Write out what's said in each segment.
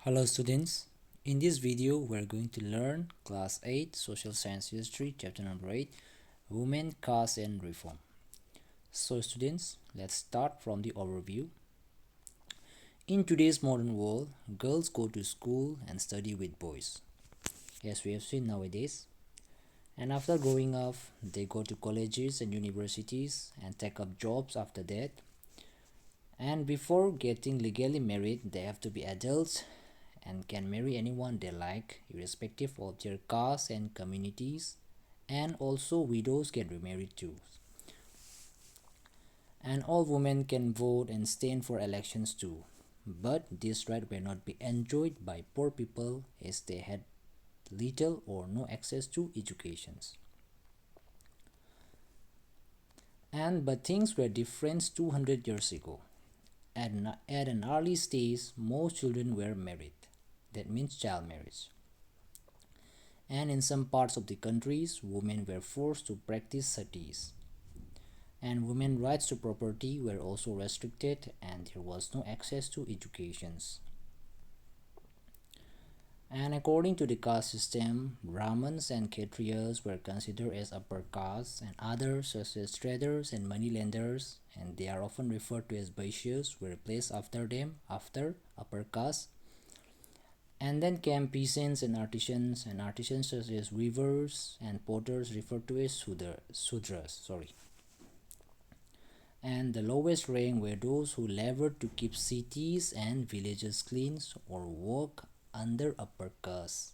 Hello students, in this video we are going to learn class 8 social science history chapter number 8 women, caste and reform. So students, let's start from the overview. In today's modern world, girls go to school and study with boys, as we have seen nowadays, and after growing up they go to colleges and universities and take up jobs after that, and before getting legally married they have to be adults and can marry anyone they like irrespective of their caste and communities, and also widows get remarried too, and all women can vote and stand for elections too, but this right will not be enjoyed by poor people as they had little or no access to educations. But things were different 200 years ago. At an early stage most children were married, that means child marriage, and in some parts of the countries women were forced to practice sati's, and women's rights to property were also restricted and there was no access to educations. And according to the caste system, Brahmins and Kshatriyas were considered as upper caste, and others such as traders and moneylenders, and they are often referred to as Vaishyas, were placed after them after upper caste. And then came peasants and artisans such as weavers and potters referred to as Sudras. And the lowest rank were those who labored to keep cities and villages clean or work under upper caste.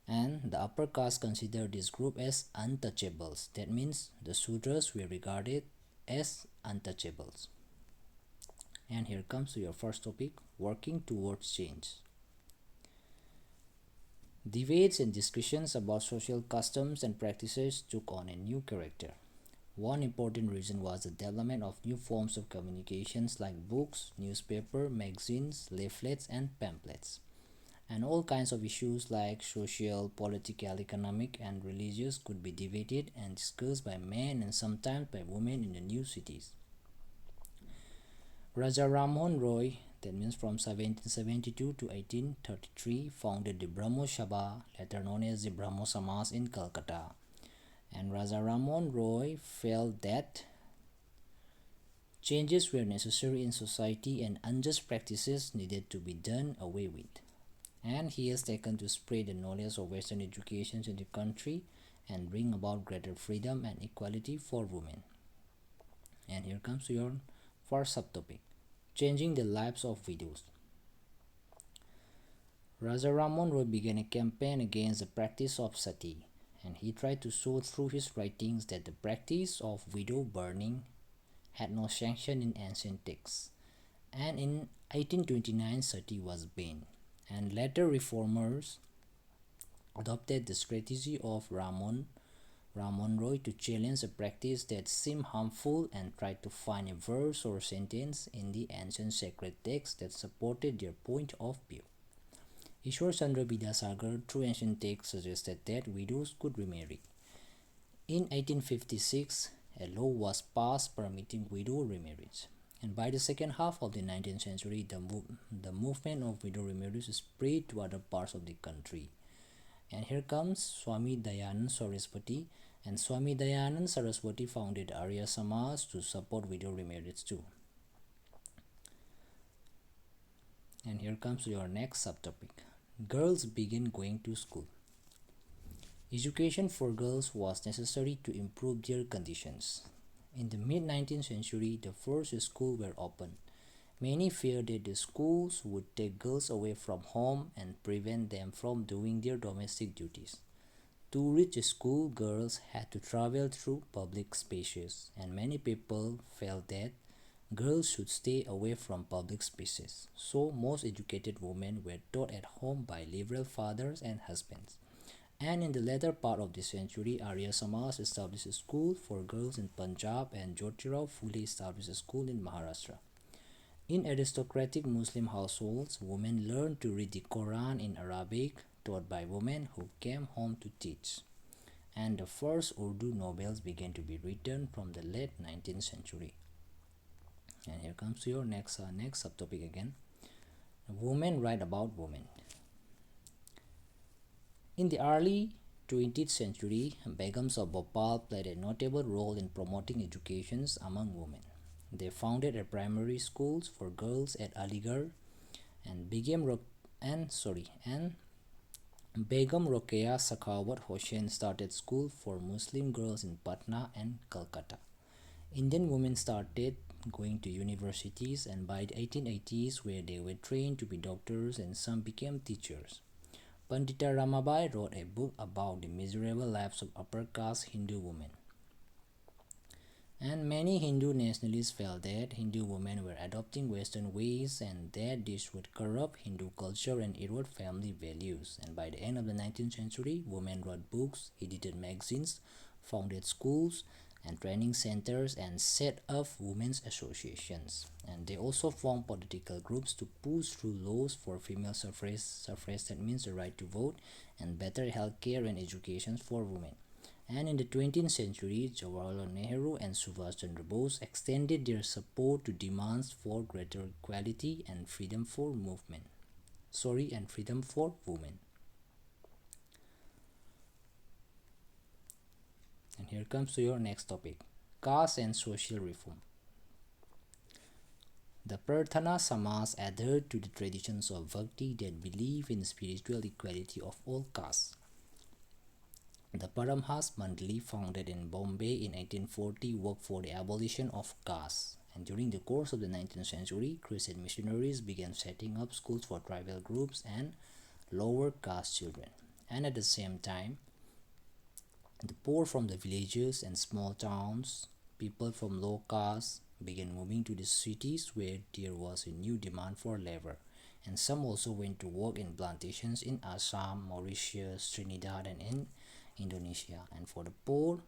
And the upper caste considered this group as untouchables. That means the Sudras were regarded as untouchables. And here comes to your first topic, working towards change. Debates and discussions about social customs and practices took on a new character. One important reason was the development of new forms of communications like books, newspaper, magazines, leaflets, and pamphlets. And all kinds of issues like social, political, economic, and religious could be debated and discussed by men and sometimes by women in the new cities. Raja Rammohn Roy, that means from 1772 to 1833, founded the Brahmo Sabha, later known as the Brahmo Samaj in Calcutta. And Raja Rammohn Roy felt that changes were necessary in society and unjust practices needed to be done away with. And he has taken to spread the knowledge of Western education in the country and bring about greater freedom and equality for women. And here comes your first subtopic, changing the lives of widows. Raja Rammohn Roy began a campaign against the practice of sati, and he tried to show through his writings that the practice of widow burning had no sanction in ancient texts, and in 1829 sati was banned, and later reformers adopted the strategy of Rammohn Roy to challenge a practice that seemed harmful and tried to find a verse or sentence in the ancient sacred text that supported their point of view. Ishwar Chandra Vidyasagar through ancient texts suggested that widows could remarry. In 1856, a law was passed permitting widow remarriage. And by the second half of the 19th century, the movement of widow remarriage spread to other parts of the country. And here comes Swami Dayanand Saraswati, and Swami Dayanand Saraswati founded Arya Samaj to support widow remarriage too. And here comes your next subtopic, girls begin going to school. Education for girls was necessary to improve their conditions. In the mid-19th century, the first schools were opened. Many feared that the schools would take girls away from home and prevent them from doing their domestic duties. To reach school, girls had to travel through public spaces, and many people felt that girls should stay away from public spaces. So most educated women were taught at home by liberal fathers and husbands. And in the latter part of the century, Arya Samaj established a school for girls in Punjab, and Jyotirao Phule established a school in Maharashtra. In aristocratic Muslim households, women learned to read the Quran in Arabic, taught by women who came home to teach. And the first Urdu novels began to be written from the late 19th century. And here comes your next subtopic again, Women write about women. In the early 20th century, Begums of Bhopal played a notable role in promoting education among women. They founded a primary schools for girls at Aligarh and and Begum Rokeya Sakhawat Hossain started school for Muslim girls in Patna and Calcutta. Indian women started going to universities, and by the 1880s where they were trained to be doctors and some became teachers. Pandita Ramabai wrote a book about the miserable lives of upper caste Hindu women. And many Hindu nationalists felt that Hindu women were adopting Western ways and that this would corrupt Hindu culture and erode family values. And by the end of the 19th century, women wrote books, edited magazines, founded schools and training centers, and set up women's associations. And they also formed political groups to push through laws for female suffrage. Suffrage, that means the right to vote, and better health care and education for women. And in the 20th century, Jawaharlal Nehru and Subhash Chandra Bose extended their support to demands for greater equality and freedom for freedom for women. And here comes to your next topic: caste and social reform. The Prarthana Samas adhered to the traditions of Bhakti that believe in spiritual equality of all castes. The Paramhas Mandali, founded in Bombay in 1840, worked for the abolition of caste. And during the course of the 19th century, Christian missionaries began setting up schools for tribal groups and lower caste children. And at the same time, the poor from the villages and small towns, people from low caste, began moving to the cities where there was a new demand for labor. And some also went to work in plantations in Assam, Mauritius, Trinidad, and in Indonesia. And for the poor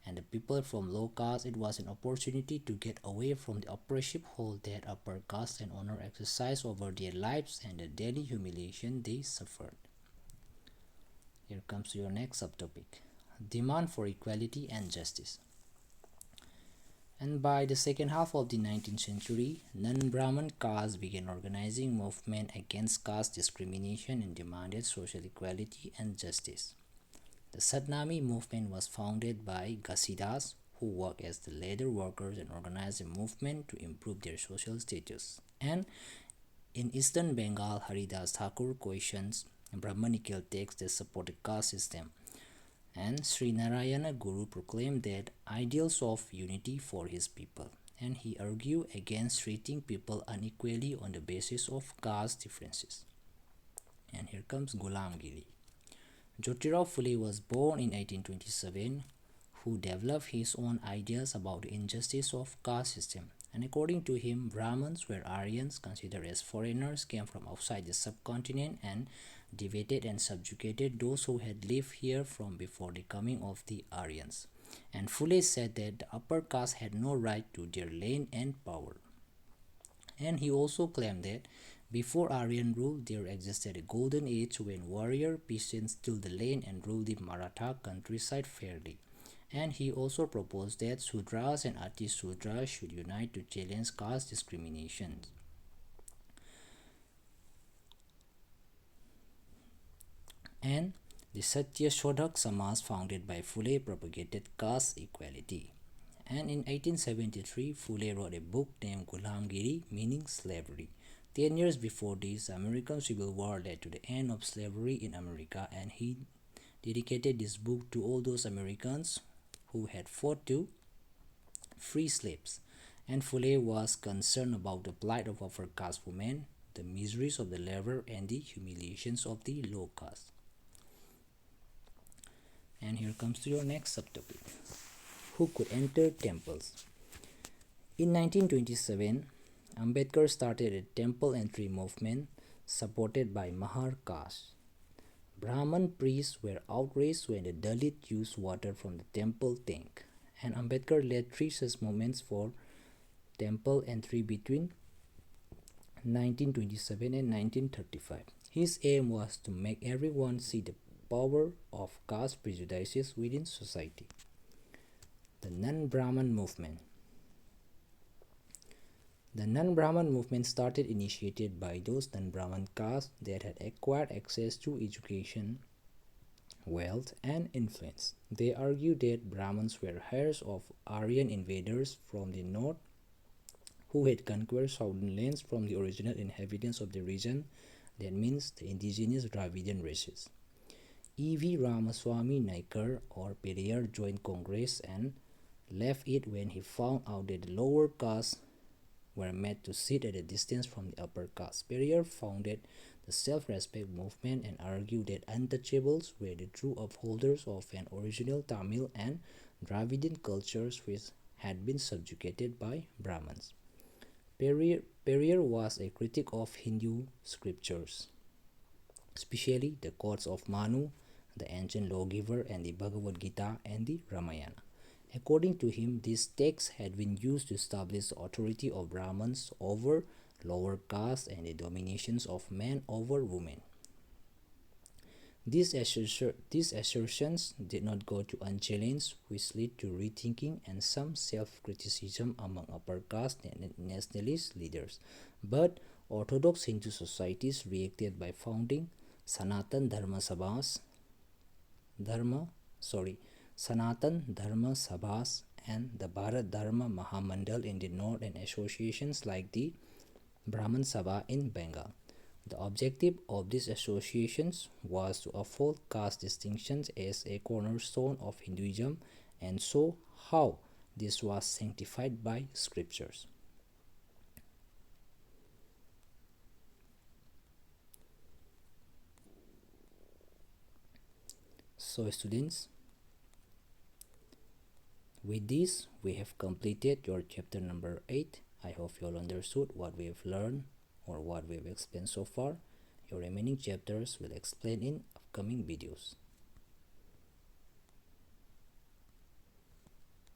and the people from low caste, it was an opportunity to get away from the oppressive hold that upper caste and honor exercised over their lives and the daily humiliation they suffered. Here comes your next subtopic: demand for equality and justice. And by the second half of the 19th century, non-Brahmin castes began organizing movement against caste discrimination and demanded social equality and justice. The Satnami movement was founded by Ghasidas, who worked as the leather workers and organized a movement to improve their social status. And in eastern Bengal, Haridas Thakur questions Brahmanical texts that support the caste system. And Sri Narayana Guru proclaimed that ideals of unity for his people, and he argued against treating people unequally on the basis of caste differences. And here comes Ghulamgiri. Jyotirao Phule was born in 1827, who developed his own ideas about the injustice of caste system. And according to him, Brahmins were Aryans considered as foreigners, came from outside the subcontinent, and debated and subjugated those who had lived here from before the coming of the Aryans. And Phule said that the upper caste had no right to their land and power. And he also claimed that before Aryan rule, there existed a golden age when warrior peasants tilled the land and ruled the Maratha countryside fairly. And he also proposed that Sudras and Ati Sudras should unite to challenge caste discrimination. And the Satya Shodhak Samas, founded by Phule, propagated caste equality. And in 1873, Phule wrote a book named Ghulamgiri, meaning slavery. 10 years before this, the American Civil War led to the end of slavery in America, and he dedicated this book to all those Americans who had fought to free slaves. And Phule was concerned about the plight of upper caste women, the miseries of the labor, and the humiliations of the low caste. And here comes to your next subtopic: who could enter temples? In 1927, Ambedkar started a temple entry movement supported by Mahar caste. Brahman priests were outraged when the Dalit used water from the temple tank, and Ambedkar led 3 such movements for temple entry between 1927 and 1935. His aim was to make everyone see the power of caste prejudices within society. The non-Brahman movement. The non-Brahman movement started initiated by those non-Brahman castes that had acquired access to education, wealth, and influence. They argued that Brahmins were heirs of Aryan invaders from the north who had conquered southern lands from the original inhabitants of the region, that means the indigenous Dravidian races. E.V. Ramaswamy Naikar or Periyar joined Congress and left it when he found out that the lower castes were made to sit at a distance from the upper caste. Periyar founded the self-respect movement and argued that untouchables were the true upholders of an original Tamil and Dravidian cultures which had been subjugated by Brahmins. Periyar was a critic of Hindu scriptures, especially the codes of Manu, the ancient lawgiver, and the Bhagavad Gita and the Ramayana. According to him, these texts had been used to establish the authority of Brahmins over lower castes and the dominations of men over women. These assertions did not go to unchallenged, which led to rethinking and some self-criticism among upper caste nationalist leaders. But Orthodox Hindu societies reacted by founding Sanatan Dharma Sabhas, Dharma, sorry, Sanatan Dharma Sabhas and the Bharat Dharma Mahamandal in the north and associations like the Brahman Sabha in Bengal. The objective of these associations was to uphold caste distinctions as a cornerstone of Hinduism and show how this was sanctified by scriptures. So students, with this we have completed your chapter number 8. I hope you all understood what we have learned or what we have explained so far. Your remaining chapters will explain in upcoming videos.